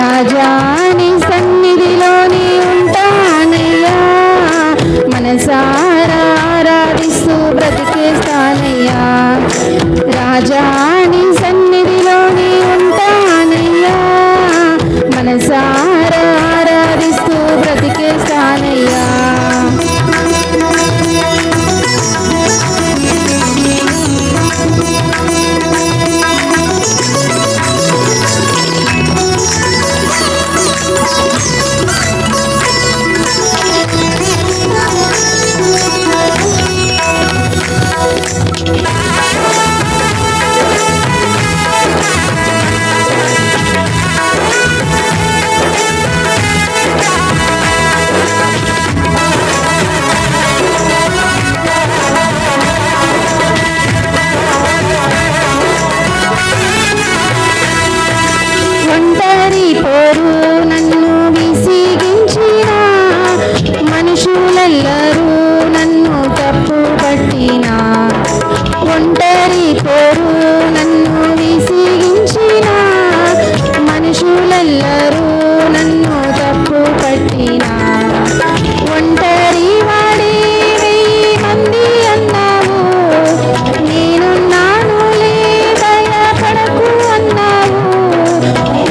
రాజాని సన్నిధిలోని ఉంటానయ్యా, మనసారా ఆరాధిస్తూ బ్రతికేస్తానయ్యా. రాజాని సన్నిధిలోని ఉంటానయ్యా, మనసారా ఆరాధిస్తూ బ్రతికేస్తానయ్యా. ఒంటరి పోరు నన్ను విసిగించిన, మనుషులెల్లరూ నన్ను తప్పు పట్టిన. ఒంటరి పోరు నన్ను విసిగించిన, మనుషులెల్లరూ నన్ను తప్పు పట్టిన. ఒంటరి వాడి 1000 మంది అన్నావు, నేనున్నానులే భయపడకు అన్నావు.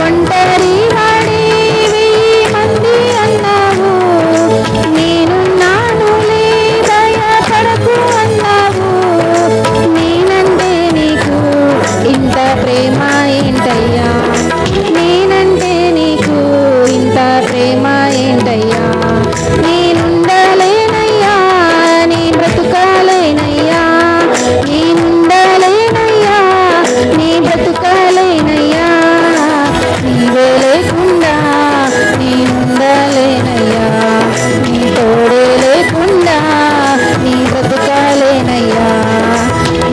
ఒంటరి వాడి 1000 మంది అన్నావు, నేనున్నానులే భయపడకు అన్నావు. నేనంటే నీకు ఇంత ప్రేమ ఏంటయ్యా, నేనంటే నీకు ఇంత ప్రేమ ఏంటయ్యా. నేనుండలేనయ్యా, నీ బ్రతుకాలేనయ్యా, నేనుండలేనయ్యా, నీ బ్రతుకాలేనయ్యా. నీవే లేకుండా నేనుండలేనయ్యా, నీ తోడే లేకుండా నీ బ్రతుకాలేనయ్యా.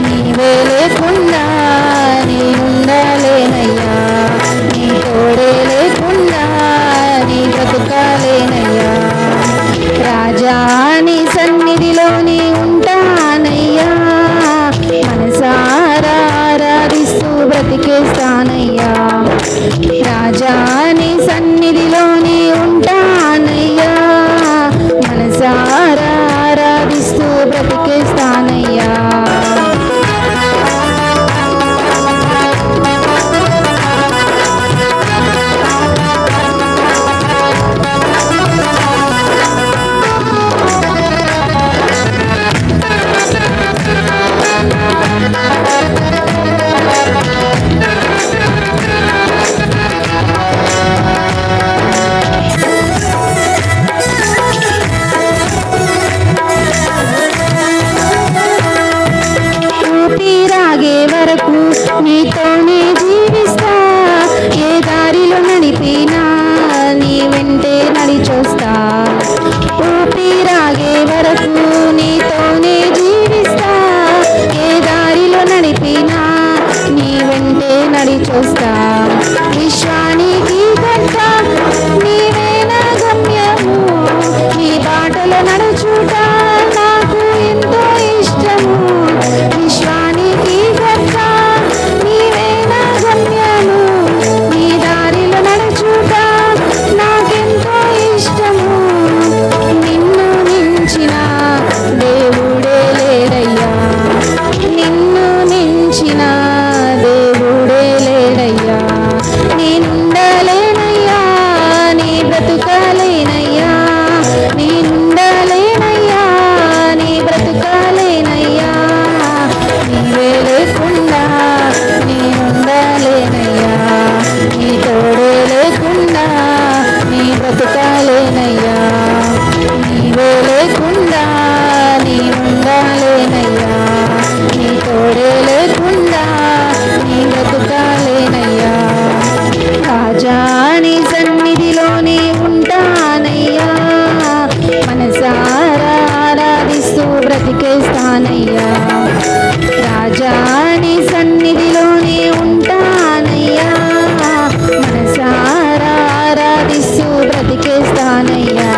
నీవే లేకుండా నేనుండలేనయ్యా, నీ తోడే లేకుండా నీ బ్రతుకాలేనయ్యా. రాజాని సన్నిధిలోని ఉంటానయ్యా, మనసారా ఆరాధిస్తూ బ్రతికేస్తానయ్యా. రాజాని సన్నిధిలోని ఉంటానయ్యా, మనసారా ఆరాధిస్తూ బ్రతికేస్తానయ్యా. ఊపిరాగే వరకు నీతోనే జీవిస్తా, ఏ దారిలో నడిపినా నీ వెంటే నడిచొస్తా. ఊపిరాగే వరకు నీతోనే జీవిస్తా, ఏ దారిలో నడిపినా నీ వెంటే నడిచొస్తా. విశ్వానికి గట్ట నీవే నా గమ్యము, నీ బాటలో నడుచుట నాకు ఎంతో ఇష్టము. విశ్వానికి గట్ట నీవే నా గమ్యము, నీ దారిలో నడుచుట నాకెంతో ఇష్టము. నిన్ను మించిన దేవుడే లేడయ్యా, నిన్ను మించిన దేవుడే లేడయ్యా. నేనుండలేనయ్యా, నీ బ్రతుకాలేనయ్యా, నేనుండలేనయ్యా, నీ బ్రతుకాలేనయ్యా. నీవే లేకుండా నేనుండలేనయ్యా, నీ తోడే లేకుండా నీ బ్రతుకాలేనయ్యా. నీవే లేకుండా నేనుండలేనయ్యా, నీ తోడే లేకుండా నీ బ్రతుకాలేనయ్యా. రాజాని సన్నిధిలోనే ఉంటానయ్యా, మనసారా ఆరాధిస్తూ బ్రతికేస్తానయ్యా. రాజాని సన్నిధిలోనే ఉంటానయ్యా, మనసారా ఆరాధిస్తూ బ్రతికేస్తానయ్యా.